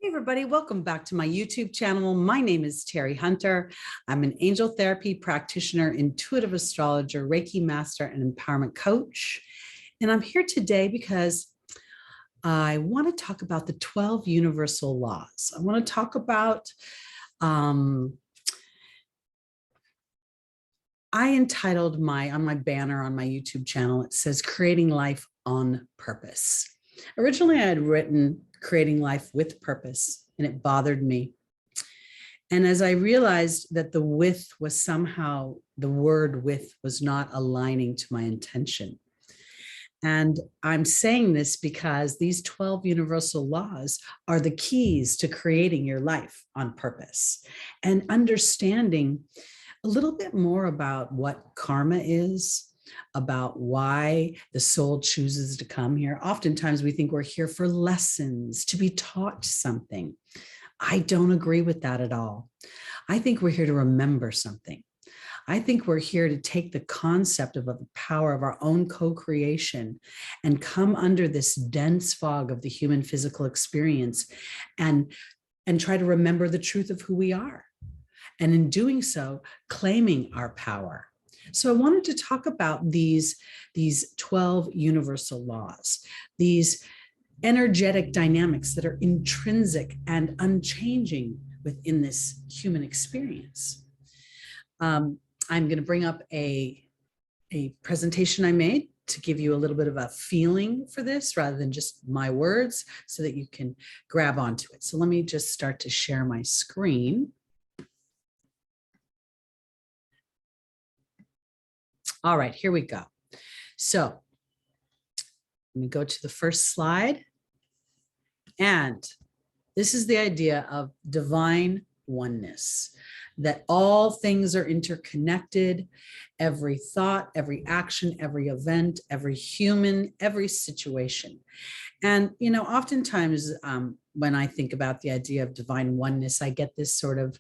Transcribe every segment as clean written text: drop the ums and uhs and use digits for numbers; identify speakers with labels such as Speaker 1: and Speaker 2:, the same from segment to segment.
Speaker 1: Hey everybody, welcome back to my YouTube channel. My name is Teri Hunter. I'm an angel therapy practitioner, intuitive astrologer, Reiki master, and empowerment coach. And I'm here today because I want to talk about the 12 universal laws. I want to talk about, I entitled on my banner on my YouTube channel, it says Creating Life on Purpose. Originally, I had written Creating Life with Purpose, and it bothered me. And as I realized that the with was somehow, the word with was not aligning to my intention. And I'm saying this because these 12 universal laws are the keys to creating your life on purpose and understanding a little bit more about what karma is, about why the soul chooses to come here. Oftentimes we think we're here for lessons, to be taught something. I don't agree with that at all. I think we're here to remember something. I think we're here to take the concept of the power of our own co-creation and come under this dense fog of the human physical experience and try to remember the truth of who we are. And in doing so, claiming our power. So I wanted to talk about these 12 universal laws, these energetic dynamics that are intrinsic and unchanging within this human experience. I'm going to bring up a presentation I made to give you a little bit of a feeling for this rather than just my words so that you can grab onto it. So let me just start to share my screen. All right, here we go. So let me go to the first slide. And this is the idea of divine oneness, that all things are interconnected, every thought, every action, every event, every human, every situation. And, you know, oftentimes when I think about the idea of divine oneness, I get this sort of,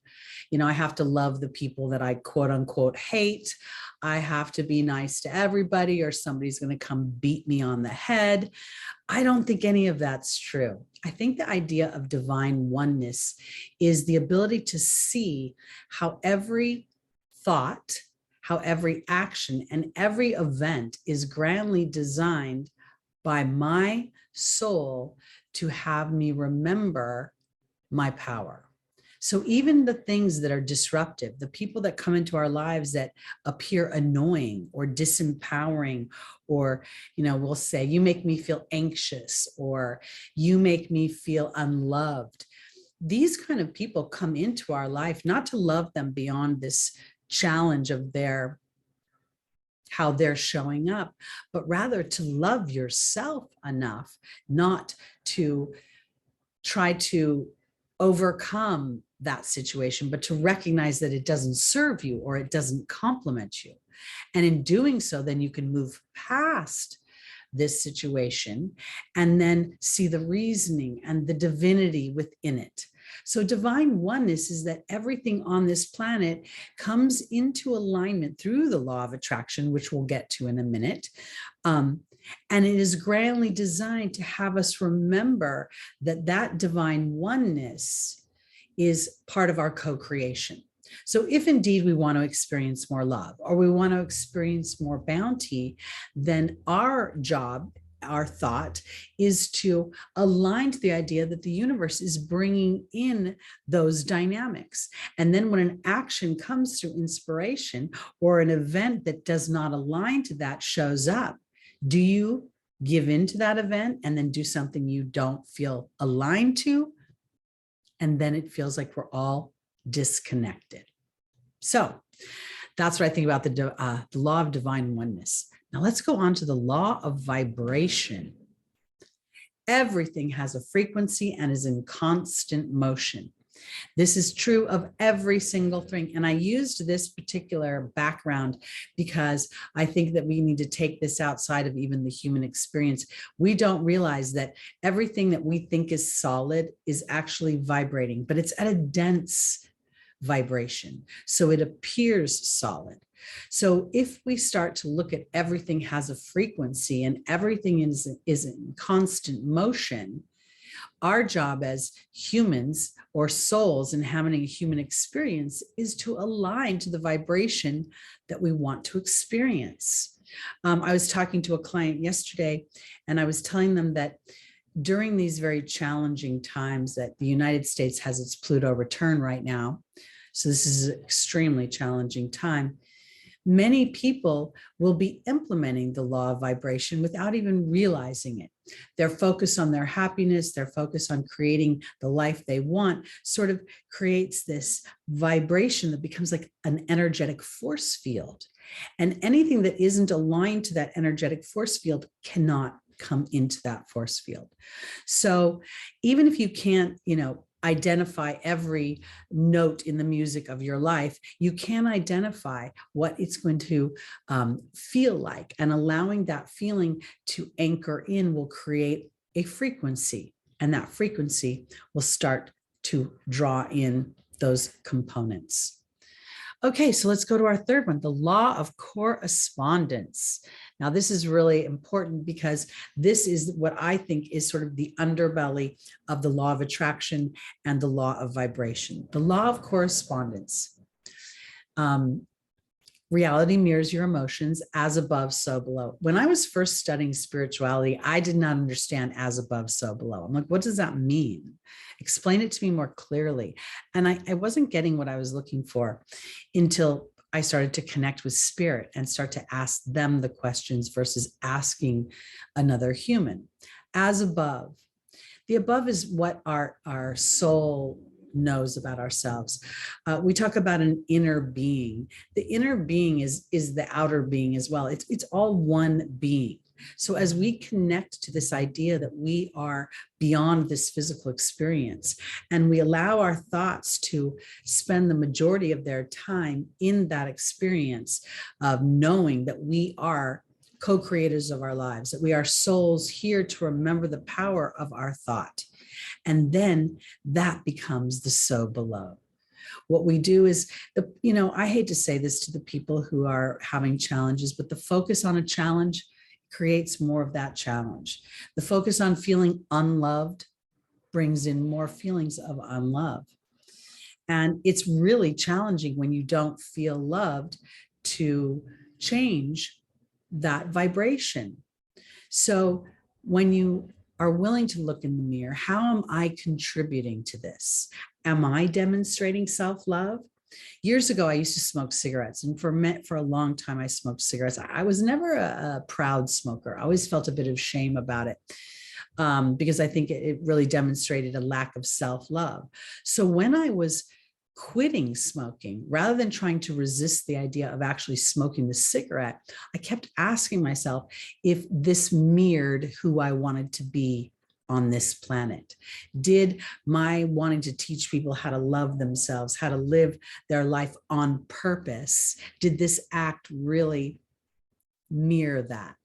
Speaker 1: you know, I have to love the people that I quote unquote hate. I have to be nice to everybody or somebody's going to come beat me on the head. I don't think any of that's true. I think the idea of divine oneness is the ability to see how every thought, how every action and every event is grandly designed by my soul to have me remember my power. So even the things that are disruptive, the people that come into our lives that appear annoying or disempowering, or, you know, we'll say, you make me feel anxious, or you make me feel unloved. These kind of people come into our life, not to love them beyond this challenge of how they're showing up, but rather to love yourself enough not to try to overcome that situation, but to recognize that it doesn't serve you or it doesn't complement you. And in doing so, then you can move past this situation and then see the reasoning and the divinity within it. So divine oneness is that everything on this planet comes into alignment through the law of attraction, which we'll get to in a minute. And it is grandly designed to have us remember that that divine oneness is part of our co-creation. So if indeed we want to experience more love or we want to experience more bounty, then our job, our thought is to align to the idea that the universe is bringing in those dynamics. And then when an action comes through inspiration or an event that does not align to that shows up, do you give into that event and then do something you don't feel aligned to? And then it feels like we're all disconnected. So that's what I think about the law of divine oneness. Now let's go on to the law of vibration. Everything has a frequency and is in constant motion. This is true of every single thing. And I used this particular background because I think that we need to take this outside of even the human experience. We don't realize that everything that we think is solid is actually vibrating, but it's at a dense vibration. So it appears solid. So if we start to look at everything has a frequency and everything is in constant motion, Our job as humans or souls inhabiting a human experience is to align to the vibration that we want to experience. I was talking to a client yesterday, and I was telling them that during these very challenging times that the United States has its Pluto return right now, so this is an extremely challenging time, many people will be implementing the law of vibration without even realizing it. Their focus on their happiness, their focus on creating the life they want, sort of creates this vibration that becomes like an energetic force field. And anything that isn't aligned to that energetic force field cannot come into that force field. So even if you can't, identify every note in the music of your life, you can identify what it's going to feel like, and allowing that feeling to anchor in will create a frequency, and that frequency will start to draw in those components. Okay, so let's go to our third one, the law of correspondence. Now, this is really important because this is what I think is sort of the underbelly of the law of attraction and the law of vibration. The law of correspondence. Reality mirrors your emotions, as above, so below. When I was first studying spirituality, I did not understand as above, so below. I'm like, what does that mean? Explain it to me more clearly. And I wasn't getting what I was looking for until I started to connect with spirit and start to ask them the questions versus asking another human. As above. The above is what our soul knows about ourselves. We talk about an inner being. The inner being is the outer being as well. It's all one being. So as we connect to this idea that we are beyond this physical experience, and we allow our thoughts to spend the majority of their time in that experience of knowing that we are co-creators of our lives, that we are souls here to remember the power of our thought. And then that becomes the so below. What we do is, I hate to say this to the people who are having challenges, but the focus on a challenge creates more of that challenge. The focus on feeling unloved brings in more feelings of unlove. And it's really challenging when you don't feel loved to change that vibration. So when you are willing to look in the mirror, how am I contributing to this? Am I demonstrating self-love? Years ago, I used to smoke cigarettes, and for a long time, I smoked cigarettes. I was never a proud smoker. I always felt a bit of shame about it because I think it really demonstrated a lack of self-love. So when I was quitting smoking, rather than trying to resist the idea of actually smoking the cigarette, I kept asking myself if this mirrored who I wanted to be on this planet. Did my wanting to teach people how to love themselves, how to live their life on purpose, did this act really mirror that?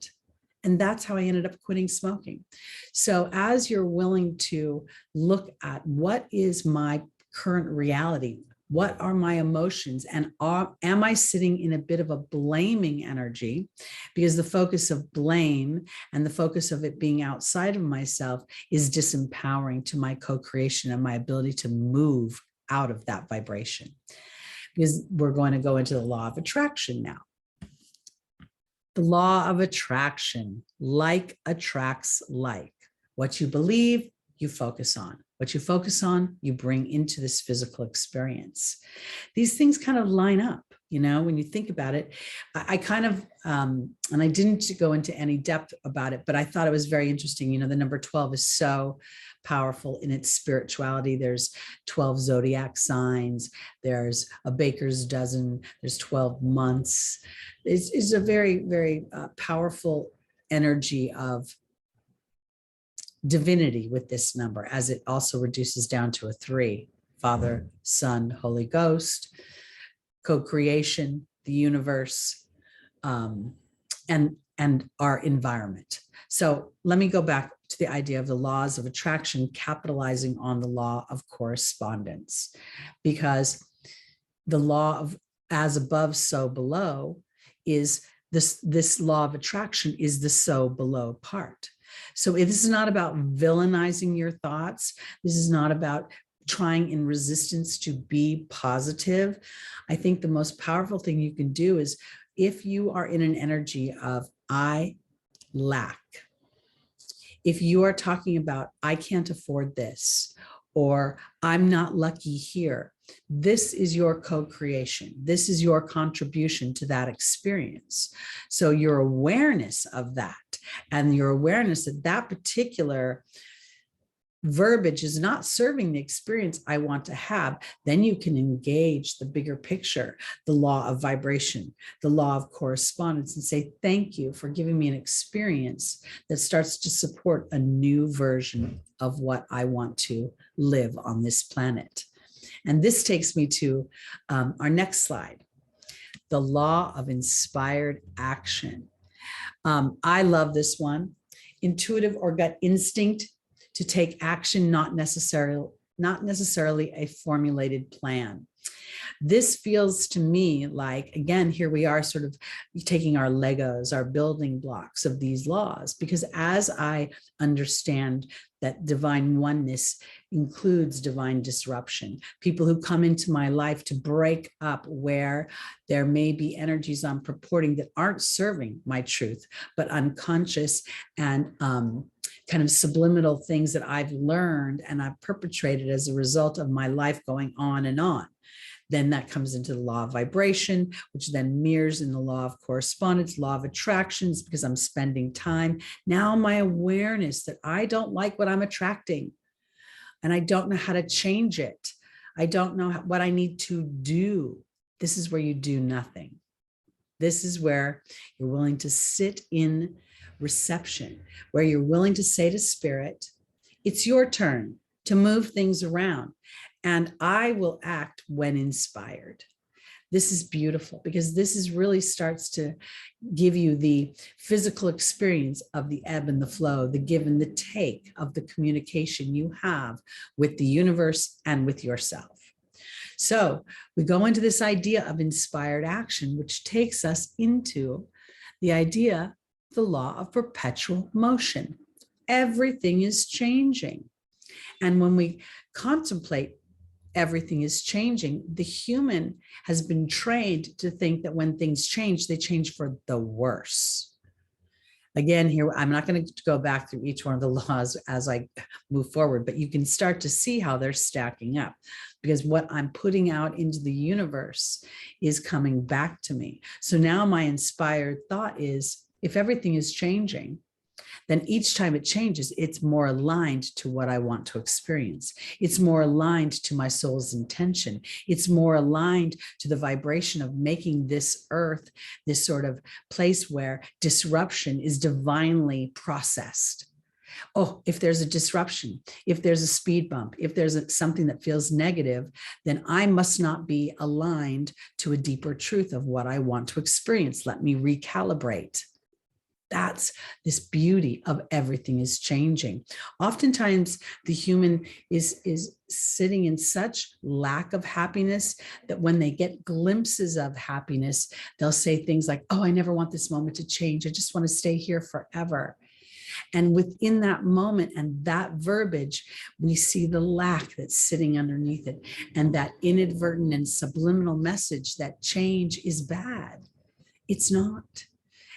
Speaker 1: And that's how I ended up quitting smoking. So as you're willing to look at what is my current reality, what are my emotions, and am I sitting in a bit of a blaming energy? Because the focus of blame and the focus of it being outside of myself is disempowering to my co-creation and my ability to move out of that vibration. Because we're going to go into the law of attraction now. The law of attraction, like attracts like. What you believe, you focus on. What you focus on, you bring into this physical experience. These things kind of line up, when you think about it. I kind of, and I didn't go into any depth about it, but I thought it was very interesting. The number 12 is so powerful in its spirituality. There's 12 zodiac signs. There's a baker's dozen. There's 12 months. It's a very, very powerful energy of divinity with this number, as it also reduces down to a 3: Father, Son, Holy Ghost, co-creation, the universe, and our environment. So let me go back to the idea of the laws of attraction, capitalizing on the law of correspondence, because the law of as above, so below is this law of attraction is the so below part. So this is not about villainizing your thoughts. This is not about trying in resistance to be positive. I think the most powerful thing you can do is, if you are in an energy of I lack, if you are talking about I can't afford this, or I'm not lucky here, this is your co-creation. This is your contribution to that experience. So your awareness of that, and your awareness that that particular verbiage is not serving the experience I want to have, then you can engage the bigger picture, the law of vibration, the law of correspondence, and say, thank you for giving me an experience that starts to support a new version of what I want to live on this planet. And this takes me to our next slide, the law of inspired action. I love this one. Intuitive or gut instinct to take action, not necessarily a formulated plan. This feels to me like, again, here we are sort of taking our Legos, our building blocks of these laws, because as I understand that divine oneness includes divine disruption, people who come into my life to break up where there may be energies I'm purporting that aren't serving my truth, but unconscious and kind of subliminal things that I've learned and I've perpetrated as a result of my life going on and on. Then that comes into the law of vibration, which then mirrors in the law of correspondence, law of attractions, because I'm spending time. Now my awareness that I don't like what I'm attracting and I don't know how to change it. I don't know what I need to do. This is where you do nothing. This is where you're willing to sit in reception, where you're willing to say to spirit, it's your turn to move things around, and I will act when inspired. This is beautiful, because this is really starts to give you the physical experience of the ebb and the flow, the give and the take of the communication you have with the universe and with yourself. So we go into this idea of inspired action, which takes us into the idea, the law of perpetual motion. Everything is changing. And when we contemplate everything is changing, the human has been trained to think that when things change, they change for the worse. Again, here, I'm not going to go back through each one of the laws as I move forward, but you can start to see how they're stacking up, because what I'm putting out into the universe is coming back to me. So now my inspired thought is, if everything is changing, then each time it changes, it's more aligned to what I want to experience. It's more aligned to my soul's intention. It's more aligned to the vibration of making this earth this sort of place where disruption is divinely processed. Oh, if there's a disruption, if there's a speed bump, if there's something that feels negative, then I must not be aligned to a deeper truth of what I want to experience. Let me recalibrate. That's this beauty of everything is changing. Oftentimes, the human is sitting in such lack of happiness that when they get glimpses of happiness, they'll say things like, oh, I never want this moment to change. I just want to stay here forever. And within that moment and that verbiage, we see the lack that's sitting underneath it, and that inadvertent and subliminal message that change is bad. It's not.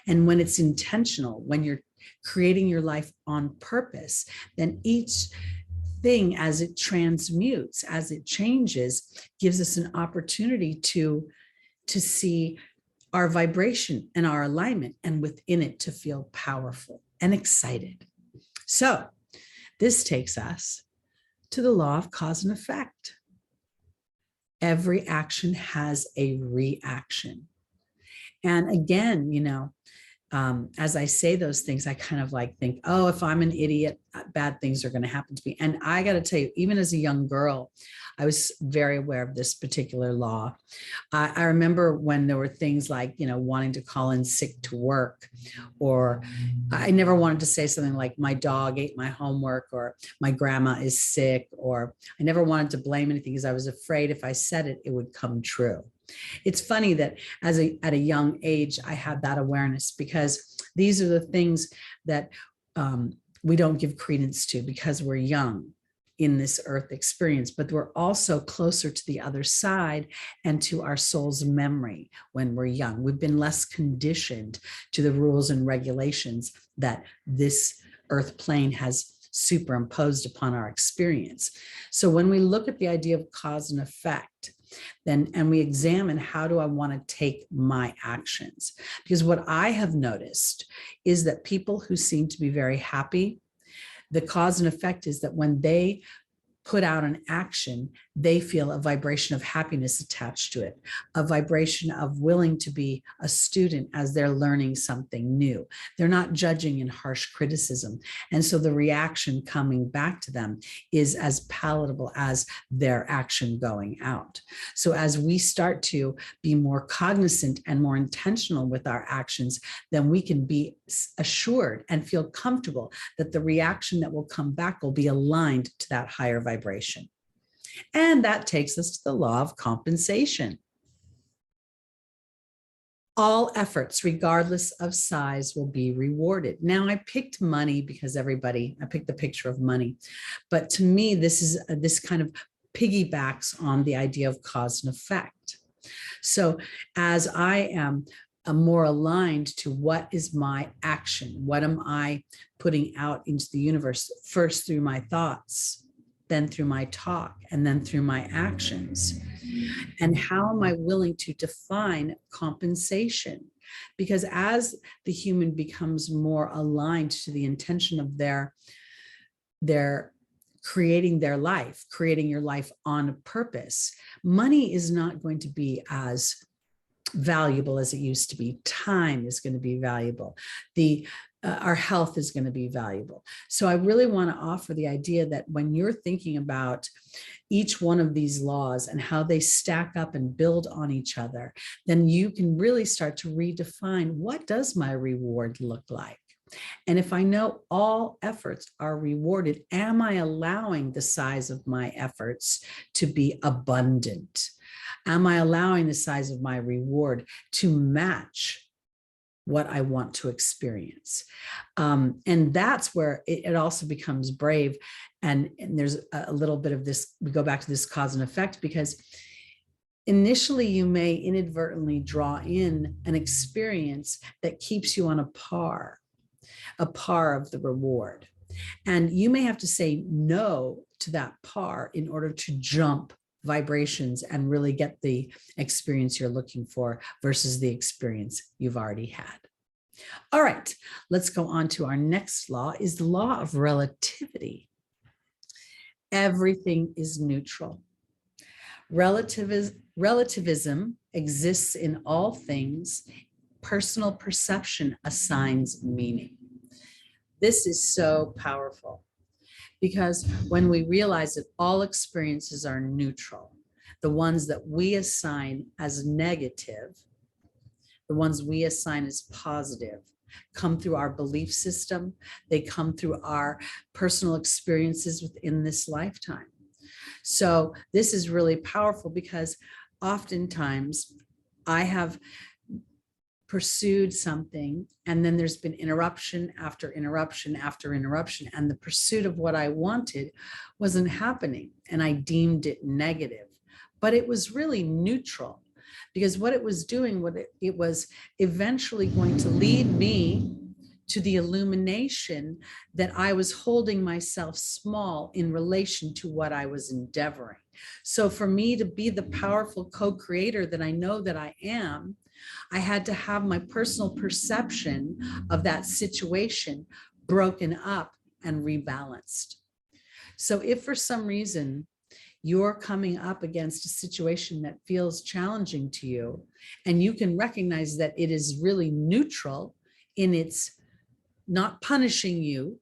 Speaker 1: And when it's intentional, when you're creating your life on purpose, then each thing as it transmutes, as it changes, gives us an opportunity to see our vibration and our alignment, and within it to feel powerful and excited. So this takes us to the law of cause and effect. Every action has a reaction. And again, as I say those things, I kind of like think, oh, if I'm an idiot, bad things are going to happen to me. And I got to tell you, even as a young girl, I was very aware of this particular law. I remember when there were things like, wanting to call in sick to work, or I never wanted to say something like my dog ate my homework, or my grandma is sick, or I never wanted to blame anything because I was afraid if I said it, it would come true. It's funny that at a young age, I had that awareness, because these are the things that we don't give credence to because we're young in this earth experience, but we're also closer to the other side and to our soul's memory when we're young. We've been less conditioned to the rules and regulations that this earth plane has superimposed upon our experience. So when we look at the idea of cause and effect, then, and we examine, how do I want to take my actions? Because what I have noticed is that people who seem to be very happy, the cause and effect is that when they put out an action, they feel a vibration of happiness attached to it, a vibration of willing to be a student as they're learning something new. They're not judging in harsh criticism. And so the reaction coming back to them is as palatable as their action going out. So as we start to be more cognizant and more intentional with our actions, then we can be assured and feel comfortable that the reaction that will come back will be aligned to that higher vibration. And that takes us to the law of compensation. All efforts, regardless of size, will be rewarded. Now, I picked money because I picked the picture of money. But to me, this kind of piggybacks on the idea of cause and effect. So as I am more aligned to what is my action, what am I putting out into the universe, first through my thoughts, then through my talk, and then through my actions. And how am I willing to define compensation? Because as the human becomes more aligned to the intention of their creating their life, creating your life on purpose, money is not going to be as valuable as it used to be. Time is going to be valuable. Our health is going to be valuable. So I really want to offer the idea that when you're thinking about each one of these laws and how they stack up and build on each other, then you can really start to redefine, what does my reward look like? And if I know all efforts are rewarded, am I allowing the size of my efforts to be abundant? Am I allowing the size of my reward to match what I want to experience? And that's where it also becomes brave. And there's a little bit of this, we go back to this cause and effect, because initially you may inadvertently draw in an experience that keeps you on a par of the reward. And you may have to say no to that par in order to jump vibrations and really get the experience you're looking for versus the experience you've already had. All right, let's go on to our next law, is the law of relativity. Everything is neutral. Relativism exists in all things. Personal perception assigns meaning. This is so powerful, because when we realize that all experiences are neutral, the ones that we assign as negative, the ones we assign as positive, come through our belief system, they come through our personal experiences within this lifetime. So this is really powerful, because oftentimes I have pursued something, and then there's been interruption after interruption after interruption, and the pursuit of what I wanted wasn't happening, and I deemed it negative. But it was really neutral, because what it was doing, it was eventually going to lead me to the illumination that I was holding myself small in relation to what I was endeavoring. So for me to be the powerful co-creator that I know that I am, I had to have my personal perception of that situation broken up and rebalanced. So if for some reason you're coming up against a situation that feels challenging to you, and you can recognize that it is really neutral in its not punishing you,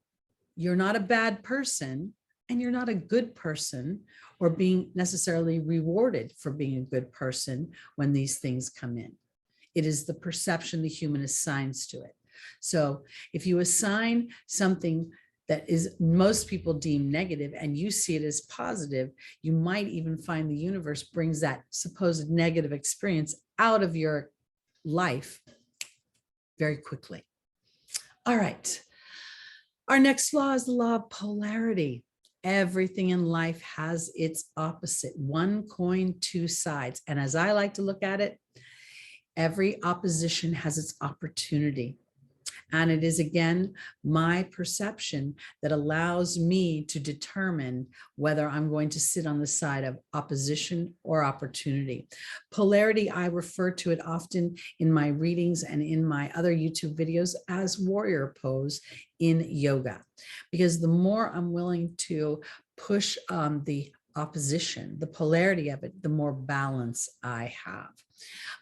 Speaker 1: you're not a bad person, and you're not a good person or being necessarily rewarded for being a good person when these things come in. It is the perception the human assigns to it. So if you assign something that is most people deem negative and you see it as positive, you might even find the universe brings that supposed negative experience out of your life very quickly. All right. Our next law is the law of polarity. Everything in life has its opposite. One coin, two sides. And as I like to look at it, every opposition has its opportunity. And it is, again, my perception that allows me to determine whether I'm going to sit on the side of opposition or opportunity. Polarity, I refer to it often in my readings and in my other YouTube videos as warrior pose in yoga, because the more I'm willing to push the opposition, the polarity of it, the more balance I have.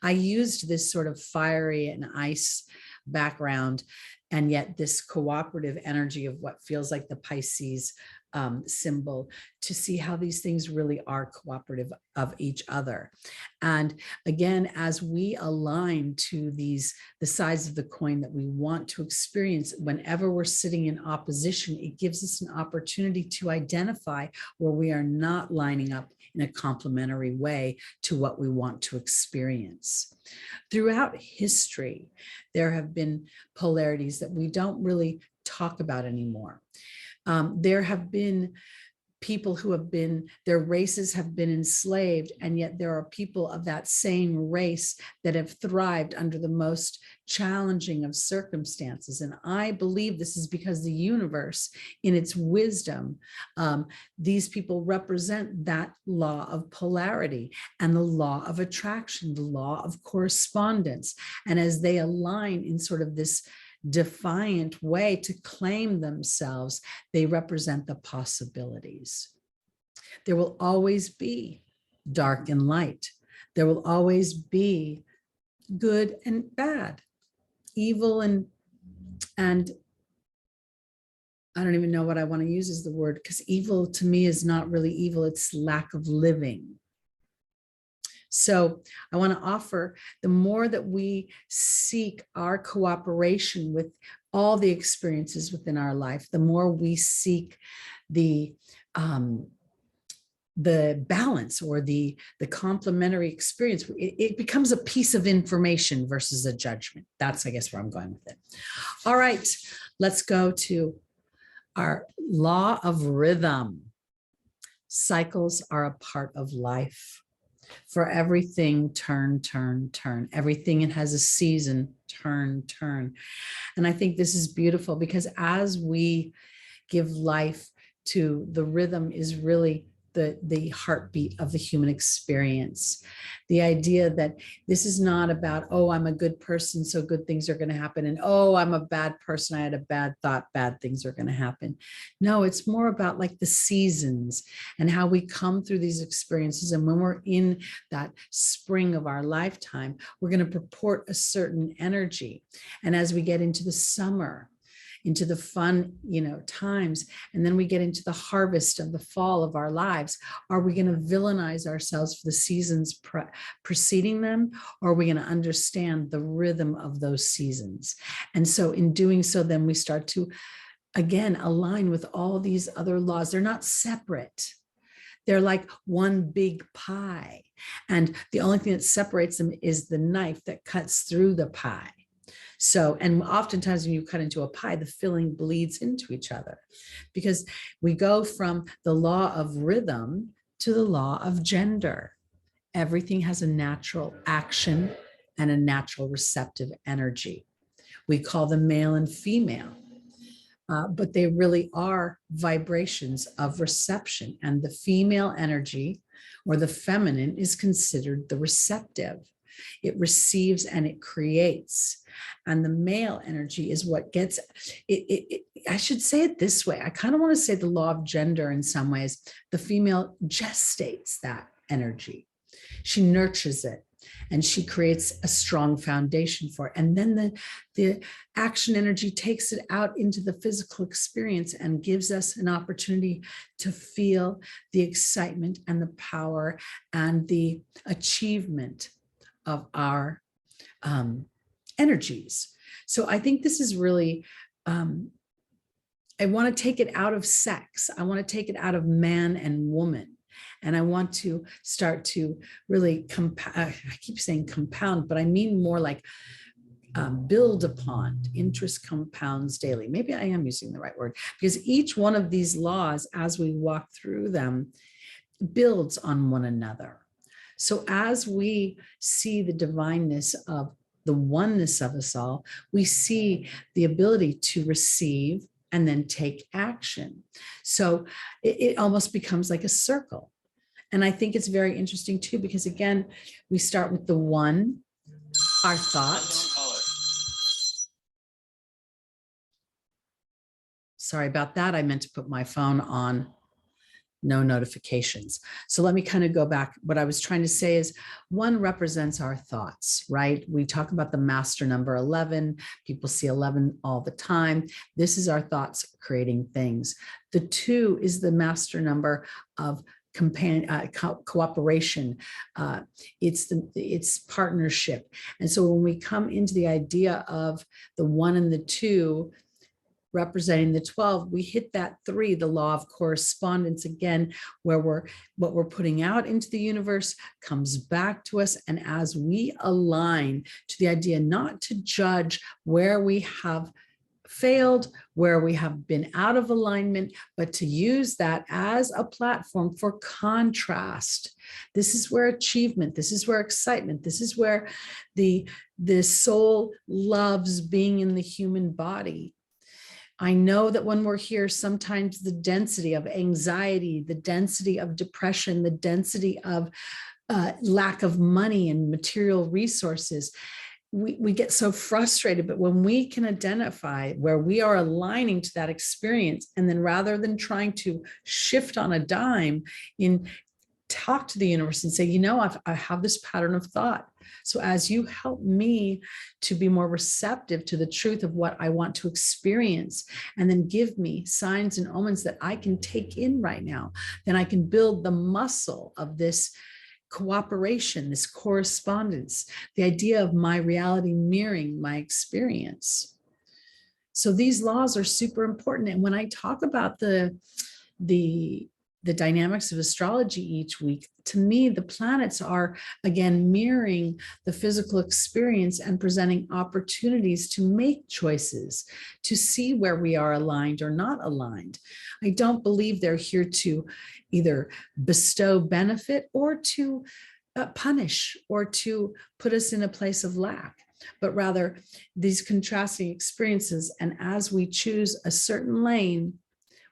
Speaker 1: I used this sort of fiery and ice background, and yet this cooperative energy of what feels like the Pisces symbol, to see how these things really are cooperative of each other. And again, as we align to the sides of the coin that we want to experience, whenever we're sitting in opposition, it gives us an opportunity to identify where we are not lining up in a complementary way to what we want to experience. Throughout history, there have been polarities that we don't really talk about anymore. There have been people who have been, their races have been enslaved, and yet there are people of that same race that have thrived under the most challenging of circumstances. And I believe this is because the universe, in its wisdom, these people represent that law of polarity and the law of attraction, the law of correspondence. And as they align in sort of this defiant way to claim themselves, they represent the possibilities. There will always be dark and light. There will always be good and bad, evil and I don't even know what I want to use as the word, because evil to me is not really evil, it's lack of living. So I want to offer, the more that we seek our cooperation with all the experiences within our life, the more we seek the balance or the complementary experience, it becomes a piece of information versus a judgment. That's, I guess, where I'm going with it. All right, let's go to our law of rhythm. Cycles are a part of life. For everything, turn, turn, turn. Everything it has a season, turn, turn. And I think this is beautiful, because as we give life to the rhythm is really the heartbeat of the human experience. The idea that this is not about, oh, I'm a good person, so good things are going to happen. And oh, I'm a bad person, I had a bad thought, bad things are going to happen. No, it's more about like the seasons and how we come through these experiences. And when we're in that spring of our lifetime, we're going to purport a certain energy. And as we get into the summer, into the fun, times, and then we get into the harvest of the fall of our lives, are we going to villainize ourselves for the seasons preceding them, or are we going to understand the rhythm of those seasons? And so in doing so, then we start to, again, align with all these other laws. They're not separate. They're like one big pie. And the only thing that separates them is the knife that cuts through the pie. So, and oftentimes when you cut into a pie, the filling bleeds into each other, because we go from the law of rhythm to the law of gender. Everything has a natural action and a natural receptive energy. We call them male and female, but they really are vibrations of reception. And the female energy, or the feminine, is considered the receptive. It receives and it creates. And the male energy is what gets it. I should say it this way. I kind of want to say the law of gender in some ways. The female gestates that energy. She nurtures it and she creates a strong foundation for it. And then the action energy takes it out into the physical experience and gives us an opportunity to feel the excitement and the power and the achievement of our energies. So I think this is really, I want to take it out of sex. I want to take it out of man and woman. And I want to start to really, I keep saying compound, but I mean more like build upon. Interest compounds daily. Maybe I am using the right word, because each one of these laws, as we walk through them, builds on one another. So as we see the divineness of the oneness of us all, we see the ability to receive and then take action. So it almost becomes like a circle. And I think it's very interesting too, because again, we start with the one, our thought. Sorry about that. I meant to put my phone on no notifications. So let me kind of go back. What I was trying to say is one represents our thoughts, right? We talk about the master number 11. People see 11 all the time. This is our thoughts creating things. The 2 is the master number of cooperation. It's partnership. And so when we come into the idea of the 1 and the 2, representing the 12, we hit that 3, the law of correspondence again, where what we're putting out into the universe comes back to us. And as we align to the idea, not to judge where we have failed, where we have been out of alignment, but to use that as a platform for contrast. This is where achievement, this is where excitement, this is where the soul loves being in the human body. I know that when we're here, sometimes the density of anxiety, the density of depression, the density of lack of money and material resources, we get so frustrated. But when we can identify where we are aligning to that experience, and then rather than trying to shift on a dime, talk to the universe and say, you know, I have this pattern of thought. So as you help me to be more receptive to the truth of what I want to experience, and then give me signs and omens that I can take in right now, then I can build the muscle of this cooperation, this correspondence, the idea of my reality mirroring my experience. So these laws are super important. And when I talk about the dynamics of astrology each week, to me, the planets are, again, mirroring the physical experience and presenting opportunities to make choices, to see where we are aligned or not aligned. I don't believe they're here to either bestow benefit or to punish or to put us in a place of lack, but rather these contrasting experiences. And as we choose a certain lane,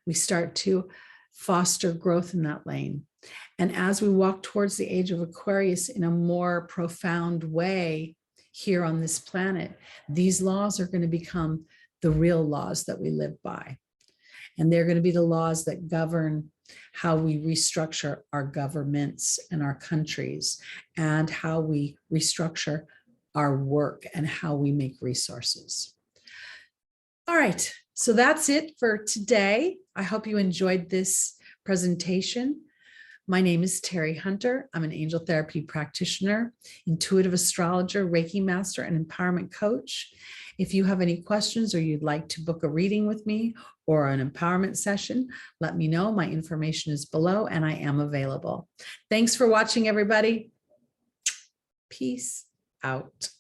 Speaker 1: we start to foster growth in that lane. And as we walk towards the age of Aquarius in a more profound way here on this planet, these laws are going to become the real laws that we live by. And they're going to be the laws that govern how we restructure our governments and our countries, and how we restructure our work and how we make resources. All right, so that's it for today. I hope you enjoyed this presentation. My name is Teri Hunter. I'm an angel therapy practitioner, intuitive astrologer, Reiki master, and empowerment coach. If you have any questions or you'd like to book a reading with me or an empowerment session, let me know. My information is below and I am available. Thanks for watching, everybody. Peace out.